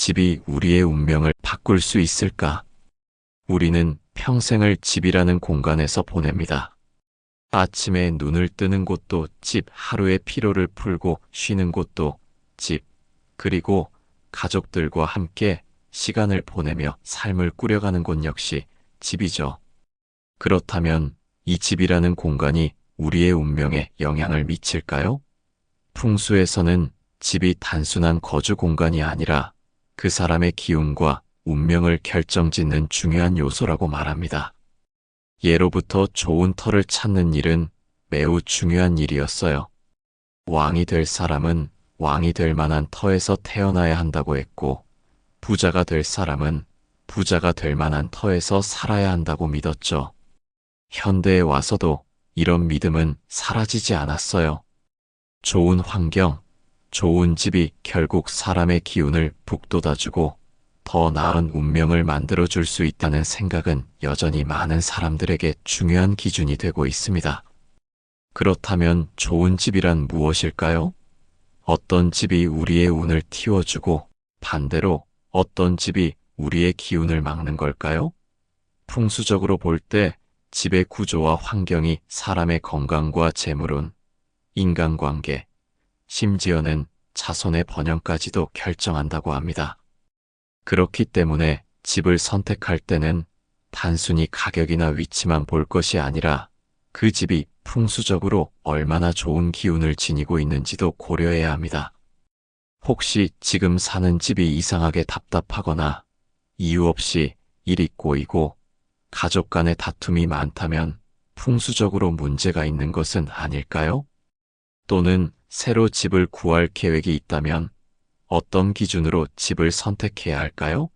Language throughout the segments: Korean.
집이 우리의 운명을 바꿀 수 있을까? 우리는 평생을 집이라는 공간에서 보냅니다. 아침에 눈을 뜨는 곳도 집, 하루의 피로를 풀고 쉬는 곳도 집, 그리고 가족들과 함께 시간을 보내며 삶을 꾸려가는 곳 역시 집이죠. 그렇다면 이 집이라는 공간이 우리의 운명에 영향을 미칠까요? 풍수에서는 집이 단순한 거주 공간이 아니라 그 사람의 기운과 운명을 결정짓는 중요한 요소라고 말합니다. 예로부터 좋은 터를 찾는 일은 매우 중요한 일이었어요. 왕이 될 사람은 왕이 될 만한 터에서 태어나야 한다고 했고, 부자가 될 사람은 부자가 될 만한 터에서 살아야 한다고 믿었죠. 현대에 와서도 이런 믿음은 사라지지 않았어요. 좋은 환경, 좋은 집이 결국 사람의 기운을 북돋아주고 더 나은 운명을 만들어줄 수 있다는 생각은 여전히 많은 사람들에게 중요한 기준이 되고 있습니다. 그렇다면 좋은 집이란 무엇일까요? 어떤 집이 우리의 운을 틔워주고 반대로 어떤 집이 우리의 기운을 막는 걸까요? 풍수적으로 볼 때 집의 구조와 환경이 사람의 건강과 재물운, 인간관계, 심지어는 자손의 번영까지도 결정한다고 합니다. 그렇기 때문에 집을 선택할 때는 단순히 가격이나 위치만 볼 것이 아니라 그 집이 풍수적으로 얼마나 좋은 기운을 지니고 있는지도 고려해야 합니다. 혹시 지금 사는 집이 이상하게 답답하거나 이유 없이 일이 꼬이고 가족 간의 다툼이 많다면 풍수적으로 문제가 있는 것은 아닐까요? 또는 새로 집을 구할 계획이 있다면 어떤 기준으로 집을 선택해야 할까요?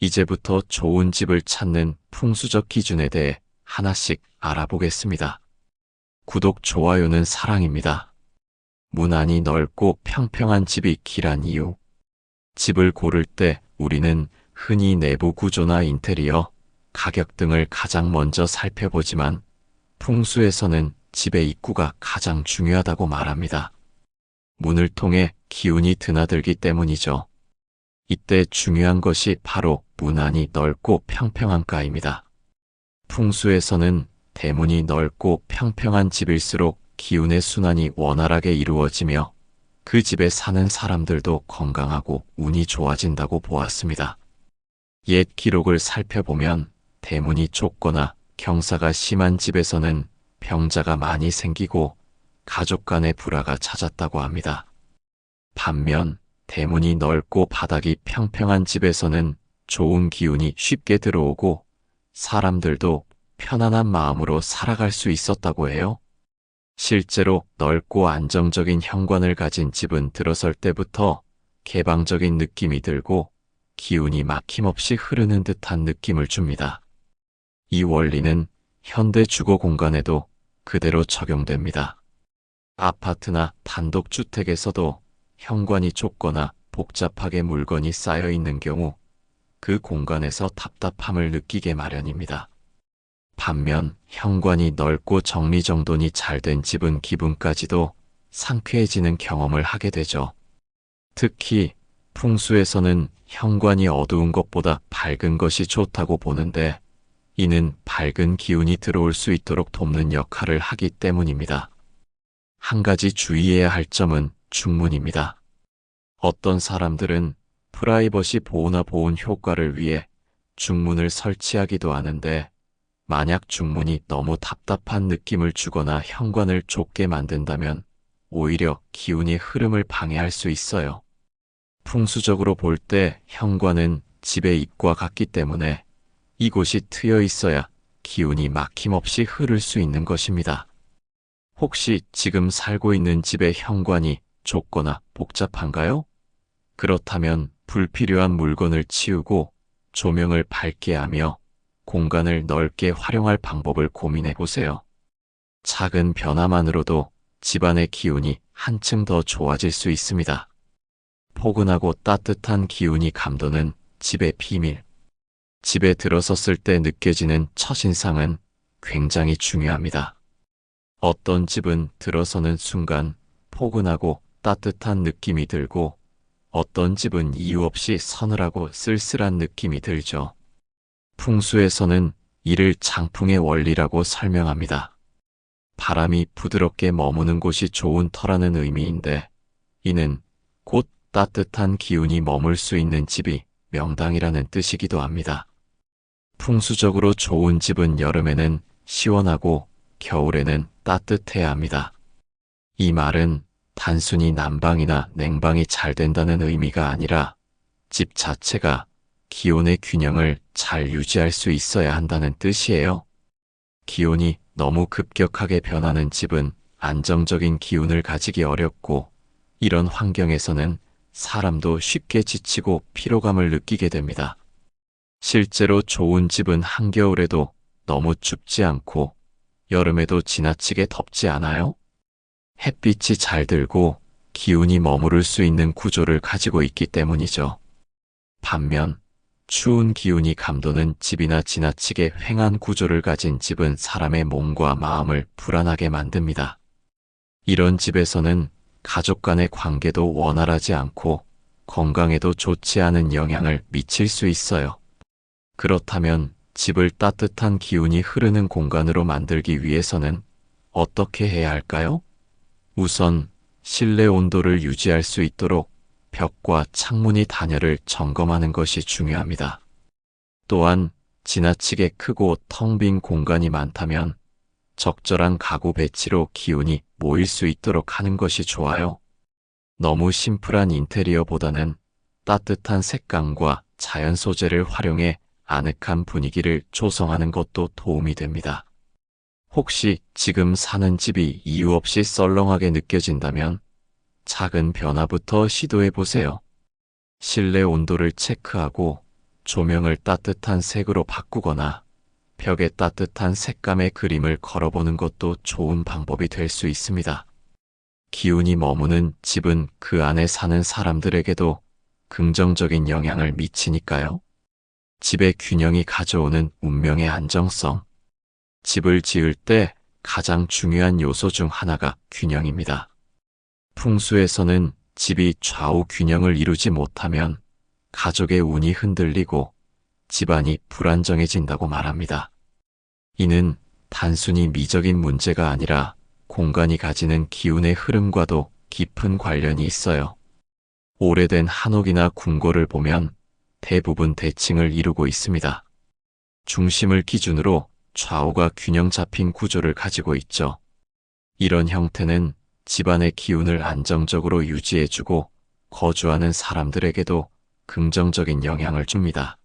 이제부터 좋은 집을 찾는 풍수적 기준에 대해 하나씩 알아보겠습니다. 구독, 좋아요는 사랑입니다. 문 안이 넓고 평평한 집이 길한 이유. 집을 고를 때 우리는 흔히 내부 구조나 인테리어, 가격 등을 가장 먼저 살펴보지만 풍수에서는 집의 입구가 가장 중요하다고 말합니다. 문을 통해 기운이 드나들기 때문이죠. 이때 중요한 것이 바로 문 안이 넓고 평평한가입니다. 풍수에서는 대문이 넓고 평평한 집일수록 기운의 순환이 원활하게 이루어지며 그 집에 사는 사람들도 건강하고 운이 좋아진다고 보았습니다. 옛 기록을 살펴보면 대문이 좁거나 경사가 심한 집에서는 병자가 많이 생기고 가족 간의 불화가 잦았다고 합니다. 반면 대문이 넓고 바닥이 평평한 집에서는 좋은 기운이 쉽게 들어오고 사람들도 편안한 마음으로 살아갈 수 있었다고 해요. 실제로 넓고 안정적인 현관을 가진 집은 들어설 때부터 개방적인 느낌이 들고 기운이 막힘없이 흐르는 듯한 느낌을 줍니다. 이 원리는 현대 주거 공간에도 그대로 적용됩니다. 아파트나 단독주택에서도 현관이 좁거나 복잡하게 물건이 쌓여 있는 경우 그 공간에서 답답함을 느끼게 마련입니다. 반면 현관이 넓고 정리정돈이 잘 된 집은 기분까지도 상쾌해지는 경험을 하게 되죠. 특히 풍수에서는 현관이 어두운 것보다 밝은 것이 좋다고 보는데 이는 밝은 기운이 들어올 수 있도록 돕는 역할을 하기 때문입니다. 한 가지 주의해야 할 점은 중문입니다. 어떤 사람들은 프라이버시 보호나 보온 효과를 위해 중문을 설치하기도 하는데 만약 중문이 너무 답답한 느낌을 주거나 현관을 좁게 만든다면 오히려 기운의 흐름을 방해할 수 있어요. 풍수적으로 볼 때 현관은 집의 입과 같기 때문에 이곳이 트여 있어야 기운이 막힘없이 흐를 수 있는 것입니다. 혹시 지금 살고 있는 집의 현관이 좁거나 복잡한가요? 그렇다면 불필요한 물건을 치우고 조명을 밝게 하며 공간을 넓게 활용할 방법을 고민해 보세요. 작은 변화만으로도 집안의 기운이 한층 더 좋아질 수 있습니다. 포근하고 따뜻한 기운이 감도는 집의 비밀. 집에 들어섰을 때 느껴지는 첫인상은 굉장히 중요합니다. 어떤 집은 들어서는 순간 포근하고 따뜻한 느낌이 들고 어떤 집은 이유 없이 서늘하고 쓸쓸한 느낌이 들죠. 풍수에서는 이를 장풍의 원리라고 설명합니다. 바람이 부드럽게 머무는 곳이 좋은 터라는 의미인데, 이는 곧 따뜻한 기운이 머물 수 있는 집이 명당이라는 뜻이기도 합니다. 풍수적으로 좋은 집은 여름에는 시원하고 겨울에는 따뜻해야 합니다. 이 말은 단순히 난방이나 냉방이 잘 된다는 의미가 아니라 집 자체가 기온의 균형을 잘 유지할 수 있어야 한다는 뜻이에요. 기온이 너무 급격하게 변하는 집은 안정적인 기운을 가지기 어렵고, 이런 환경에서는 사람도 쉽게 지치고 피로감을 느끼게 됩니다. 실제로 좋은 집은 한겨울에도 너무 춥지 않고 여름에도 지나치게 덥지 않아요? 햇빛이 잘 들고 기운이 머무를 수 있는 구조를 가지고 있기 때문이죠. 반면 추운 기운이 감도는 집이나 지나치게 휑한 구조를 가진 집은 사람의 몸과 마음을 불안하게 만듭니다. 이런 집에서는 가족 간의 관계도 원활하지 않고 건강에도 좋지 않은 영향을 미칠 수 있어요. 그렇다면 집을 따뜻한 기운이 흐르는 공간으로 만들기 위해서는 어떻게 해야 할까요? 우선 실내 온도를 유지할 수 있도록 벽과 창문의 단열을 점검하는 것이 중요합니다. 또한 지나치게 크고 텅 빈 공간이 많다면 적절한 가구 배치로 기운이 모일 수 있도록 하는 것이 좋아요. 너무 심플한 인테리어보다는 따뜻한 색감과 자연 소재를 활용해 아늑한 분위기를 조성하는 것도 도움이 됩니다. 혹시 지금 사는 집이 이유 없이 썰렁하게 느껴진다면 작은 변화부터 시도해 보세요. 실내 온도를 체크하고 조명을 따뜻한 색으로 바꾸거나 벽에 따뜻한 색감의 그림을 걸어보는 것도 좋은 방법이 될 수 있습니다. 기운이 머무는 집은 그 안에 사는 사람들에게도 긍정적인 영향을 미치니까요. 집의 균형이 가져오는 운명의 안정성. 집을 지을 때 가장 중요한 요소 중 하나가 균형입니다. 풍수에서는 집이 좌우 균형을 이루지 못하면 가족의 운이 흔들리고 집안이 불안정해진다고 말합니다. 이는 단순히 미적인 문제가 아니라 공간이 가지는 기운의 흐름과도 깊은 관련이 있어요. 오래된 한옥이나 궁궐을 보면 대부분 대칭을 이루고 있습니다. 중심을 기준으로 좌우가 균형 잡힌 구조를 가지고 있죠. 이런 형태는 집안의 기운을 안정적으로 유지해주고 거주하는 사람들에게도 긍정적인 영향을 줍니다.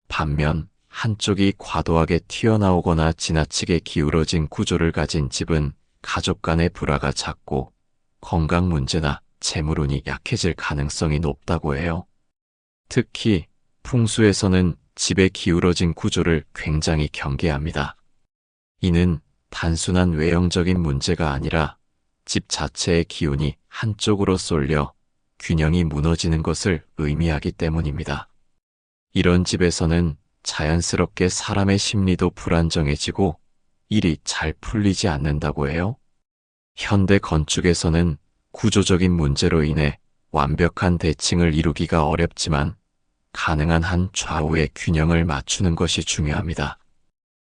반면 한쪽이 과도하게 튀어나오거나 지나치게 기울어진 구조를 가진 집은 가족 간의 불화가 잦고 건강 문제나 재물운이 약해질 가능성이 높다고 해요. 특히 풍수에서는 집의 기울어진 구조를 굉장히 경계합니다. 이는 단순한 외형적인 문제가 아니라 집 자체의 기운이 한쪽으로 쏠려 균형이 무너지는 것을 의미하기 때문입니다. 이런 집에서는 자연스럽게 사람의 심리도 불안정해지고 일이 잘 풀리지 않는다고 해요. 현대 건축에서는 구조적인 문제로 인해 완벽한 대칭을 이루기가 어렵지만 가능한 한 좌우의 균형을 맞추는 것이 중요합니다.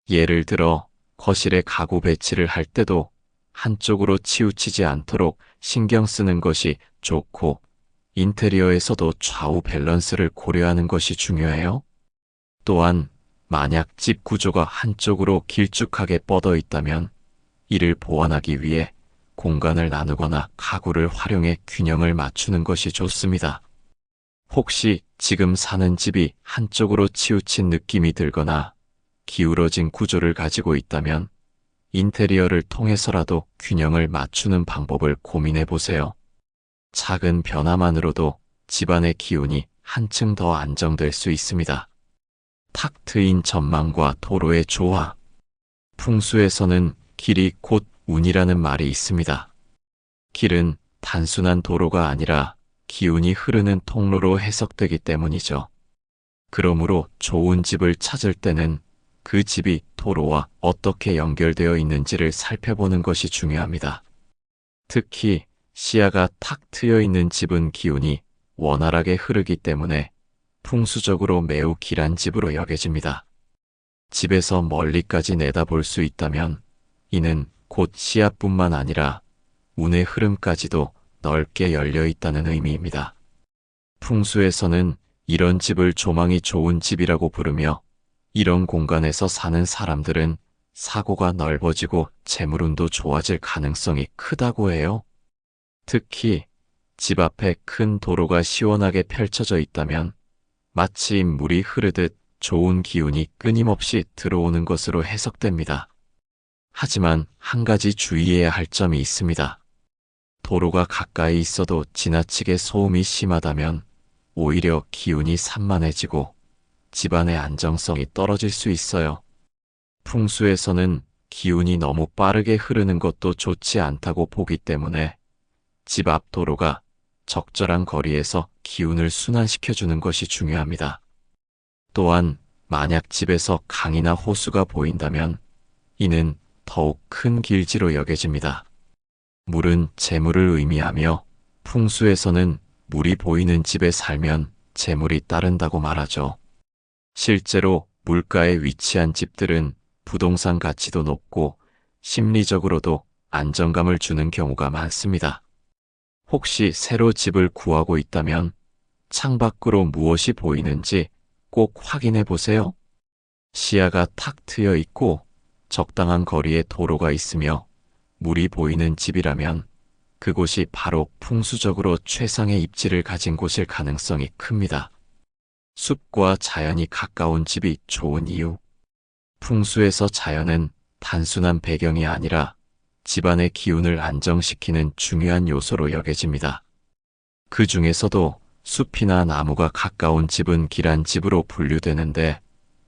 예를 들어 거실에 가구 배치를 할 때도 한쪽으로 치우치지 않도록 신경 쓰는 것이 좋고, 인테리어에서도 좌우 밸런스를 고려하는 것이 중요해요. 또한 만약 집 구조가 한쪽으로 길쭉하게 뻗어 있다면 이를 보완하기 위해 공간을 나누거나 가구를 활용해 균형을 맞추는 것이 좋습니다. 혹시 지금 사는 집이 한쪽으로 치우친 느낌이 들거나 기울어진 구조를 가지고 있다면 인테리어를 통해서라도 균형을 맞추는 방법을 고민해 보세요. 작은 변화만으로도 집안의 기운이 한층 더 안정될 수 있습니다. 탁 트인 전망과 도로의 조화. 풍수에서는 길이 곧 운이라는 말이 있습니다. 길은 단순한 도로가 아니라 기운이 흐르는 통로로 해석되기 때문이죠. 그러므로 좋은 집을 찾을 때는 그 집이 도로와 어떻게 연결되어 있는지를 살펴보는 것이 중요합니다. 특히 시야가 탁 트여 있는 집은 기운이 원활하게 흐르기 때문에 풍수적으로 매우 길한 집으로 여겨집니다. 집에서 멀리까지 내다볼 수 있다면 이는 곧 시야뿐만 아니라 운의 흐름까지도 넓게 열려 있다는 의미입니다. 풍수에서는 이런 집을 조망이 좋은 집이라고 부르며 이런 공간에서 사는 사람들은 사고가 넓어지고 재물운도 좋아질 가능성이 크다고 해요. 특히 집 앞에 큰 도로가 시원하게 펼쳐져 있다면 마치 물이 흐르듯 좋은 기운이 끊임없이 들어오는 것으로 해석됩니다. 하지만 한 가지 주의해야 할 점이 있습니다. 도로가 가까이 있어도 지나치게 소음이 심하다면 오히려 기운이 산만해지고 집안의 안정성이 떨어질 수 있어요. 풍수에서는 기운이 너무 빠르게 흐르는 것도 좋지 않다고 보기 때문에 집 앞 도로가 적절한 거리에서 기운을 순환시켜주는 것이 중요합니다. 또한 만약 집에서 강이나 호수가 보인다면 이는 더욱 큰 길지로 여겨집니다. 물은 재물을 의미하며 풍수에서는 물이 보이는 집에 살면 재물이 따른다고 말하죠. 실제로 물가에 위치한 집들은 부동산 가치도 높고 심리적으로도 안정감을 주는 경우가 많습니다. 혹시 새로 집을 구하고 있다면 창밖으로 무엇이 보이는지 꼭 확인해 보세요. 시야가 탁 트여 있고 적당한 거리에 도로가 있으며 물이 보이는 집이라면 그곳이 바로 풍수적으로 최상의 입지를 가진 곳일 가능성이 큽니다. 숲과 자연이 가까운 집이 좋은 이유. 풍수에서 자연은 단순한 배경이 아니라 집안의 기운을 안정시키는 중요한 요소로 여겨집니다. 그 중에서도 숲이나 나무가 가까운 집은 길한 집으로 분류되는데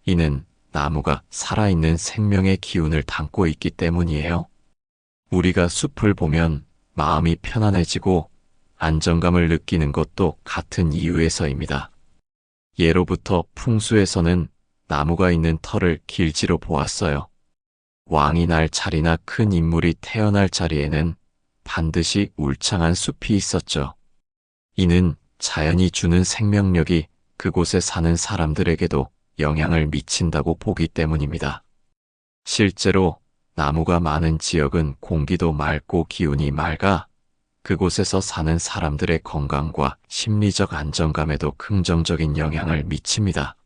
이는 나무가 살아있는 생명의 기운을 담고 있기 때문이에요. 우리가 숲을 보면 마음이 편안해지고 안정감을 느끼는 것도 같은 이유에서입니다. 예로부터 풍수에서는 나무가 있는 터를 길지로 보았어요. 왕이 날 자리나 큰 인물이 태어날 자리에는 반드시 울창한 숲이 있었죠. 이는 자연이 주는 생명력이 그곳에 사는 사람들에게도 영향을 미친다고 보기 때문입니다. 실제로 나무가 많은 지역은 공기도 맑고 기운이 맑아 그곳에서 사는 사람들의 건강과 심리적 안정감에도 긍정적인 영향을 미칩니다.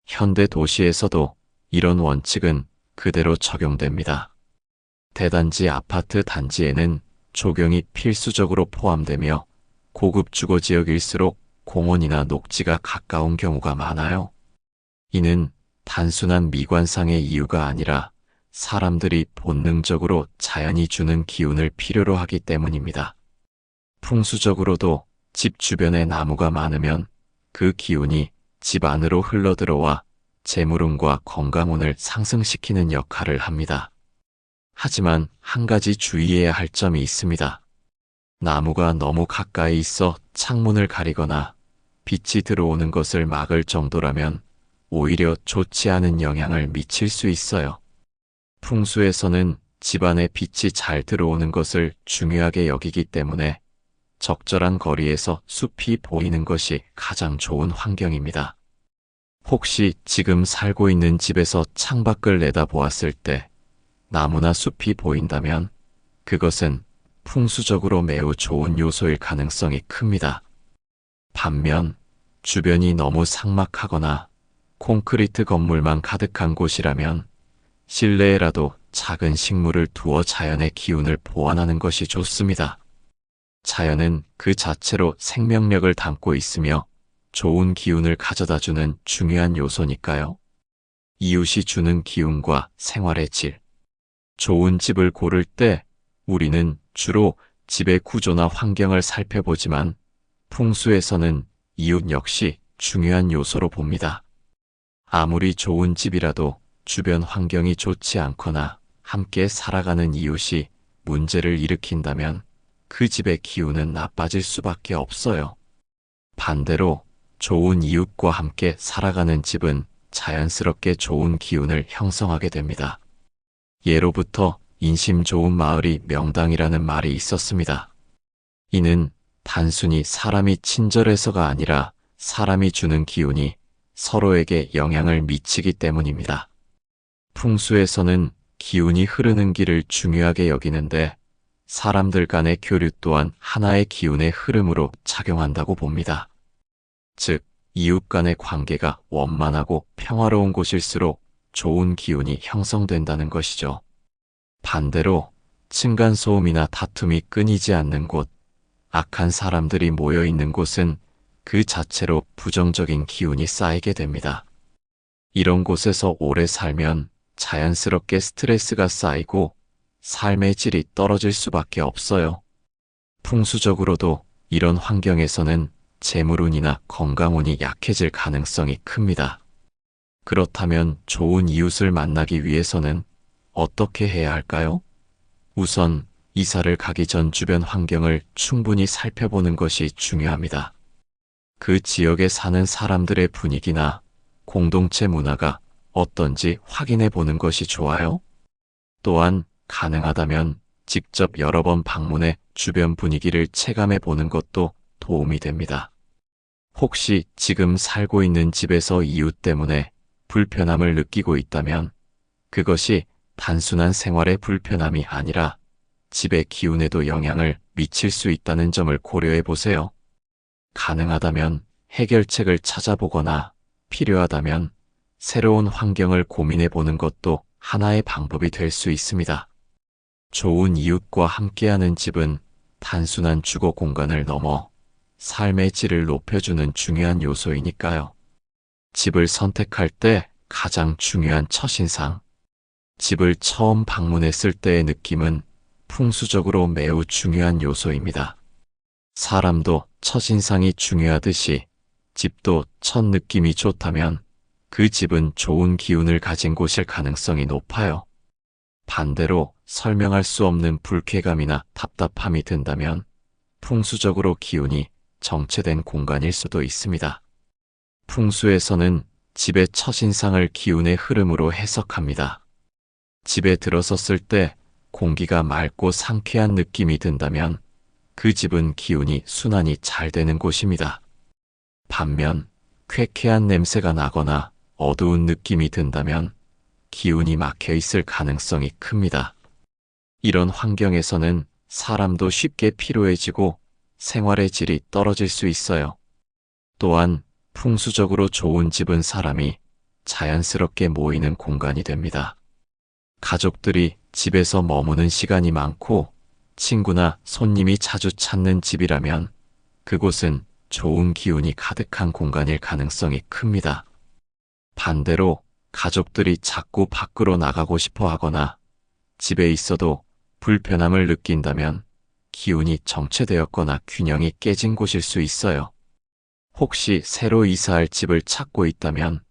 현대 도시에서도 이런 원칙은 그대로 적용됩니다. 대단지 아파트 단지에는 조경이 필수적으로 포함되며 고급 주거 지역일수록 공원이나 녹지가 가까운 경우가 많아요. 이는 단순한 미관상의 이유가 아니라 사람들이 본능적으로 자연이 주는 기운을 필요로 하기 때문입니다. 풍수적으로도 집 주변에 나무가 많으면 그 기운이 집 안으로 흘러들어와 재물운과 건강운을 상승시키는 역할을 합니다. 하지만 한 가지 주의해야 할 점이 있습니다. 나무가 너무 가까이 있어 창문을 가리거나 빛이 들어오는 것을 막을 정도라면 오히려 좋지 않은 영향을 미칠 수 있어요. 풍수에서는 집안에 빛이 잘 들어오는 것을 중요하게 여기기 때문에 적절한 거리에서 숲이 보이는 것이 가장 좋은 환경입니다. 혹시 지금 살고 있는 집에서 창밖을 내다보았을 때 나무나 숲이 보인다면 그것은 풍수적으로 매우 좋은 요소일 가능성이 큽니다. 반면 주변이 너무 삭막하거나 콘크리트 건물만 가득한 곳이라면 실내에라도 작은 식물을 두어 자연의 기운을 보완하는 것이 좋습니다. 자연은 그 자체로 생명력을 담고 있으며 좋은 기운을 가져다주는 중요한 요소니까요. 이웃이 주는 기운과 생활의 질. 좋은 집을 고를 때 우리는 주로 집의 구조나 환경을 살펴보지만 풍수에서는 이웃 역시 중요한 요소로 봅니다. 아무리 좋은 집이라도 주변 환경이 좋지 않거나 함께 살아가는 이웃이 문제를 일으킨다면 그 집의 기운은 나빠질 수밖에 없어요. 반대로 좋은 이웃과 함께 살아가는 집은 자연스럽게 좋은 기운을 형성하게 됩니다. 예로부터 인심 좋은 마을이 명당이라는 말이 있었습니다. 이는 단순히 사람이 친절해서가 아니라 사람이 주는 기운이 서로에게 영향을 미치기 때문입니다. 풍수에서는 기운이 흐르는 길을 중요하게 여기는데 사람들 간의 교류 또한 하나의 기운의 흐름으로 작용한다고 봅니다. 즉, 이웃 간의 관계가 원만하고 평화로운 곳일수록 좋은 기운이 형성된다는 것이죠. 반대로 층간소음이나 다툼이 끊이지 않는 곳, 악한 사람들이 모여 있는 곳은 그 자체로 부정적인 기운이 쌓이게 됩니다. 이런 곳에서 오래 살면 자연스럽게 스트레스가 쌓이고 삶의 질이 떨어질 수밖에 없어요. 풍수적으로도 이런 환경에서는 재물운이나 건강운이 약해질 가능성이 큽니다. 그렇다면 좋은 이웃을 만나기 위해서는 어떻게 해야 할까요? 우선 이사를 가기 전 주변 환경을 충분히 살펴보는 것이 중요합니다. 그 지역에 사는 사람들의 분위기나 공동체 문화가 어떤지 확인해 보는 것이 좋아요. 또한 가능하다면 직접 여러 번 방문해 주변 분위기를 체감해 보는 것도 도움이 됩니다. 혹시 지금 살고 있는 집에서 이웃 때문에 불편함을 느끼고 있다면 그것이 단순한 생활의 불편함이 아니라 집의 기운에도 영향을 미칠 수 있다는 점을 고려해 보세요. 가능하다면 해결책을 찾아보거나 필요하다면 새로운 환경을 고민해 보는 것도 하나의 방법이 될 수 있습니다. 좋은 이웃과 함께하는 집은 단순한 주거 공간을 넘어 삶의 질을 높여주는 중요한 요소이니까요. 집을 선택할 때 가장 중요한 첫인상. 집을 처음 방문했을 때의 느낌은 풍수적으로 매우 중요한 요소입니다. 사람도 첫인상이 중요하듯이 집도 첫 느낌이 좋다면 그 집은 좋은 기운을 가진 곳일 가능성이 높아요. 반대로 설명할 수 없는 불쾌감이나 답답함이 든다면 풍수적으로 기운이 정체된 공간일 수도 있습니다. 풍수에서는 집의 첫인상을 기운의 흐름으로 해석합니다. 집에 들어섰을 때 공기가 맑고 상쾌한 느낌이 든다면 그 집은 기운이 순환이 잘 되는 곳입니다. 반면 쾌쾌한 냄새가 나거나 어두운 느낌이 든다면 기운이 막혀 있을 가능성이 큽니다. 이런 환경에서는 사람도 쉽게 피로해지고 생활의 질이 떨어질 수 있어요. 또한 풍수적으로 좋은 집은 사람이 자연스럽게 모이는 공간이 됩니다. 가족들이 집에서 머무는 시간이 많고 친구나 손님이 자주 찾는 집이라면 그곳은 좋은 기운이 가득한 공간일 가능성이 큽니다. 반대로 가족들이 자꾸 밖으로 나가고 싶어 하거나 집에 있어도 불편함을 느낀다면 기운이 정체되었거나 균형이 깨진 곳일 수 있어요. 혹시 새로 이사할 집을 찾고 있다면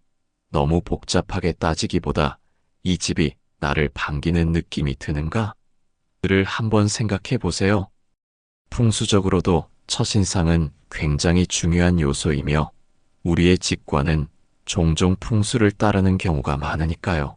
너무 복잡하게 따지기보다 이 집이 나를 반기는 느낌이 드는가? 를 한번 생각해 보세요. 풍수적으로도 첫인상은 굉장히 중요한 요소이며 우리의 직관은 종종 풍수를 따르는 경우가 많으니까요.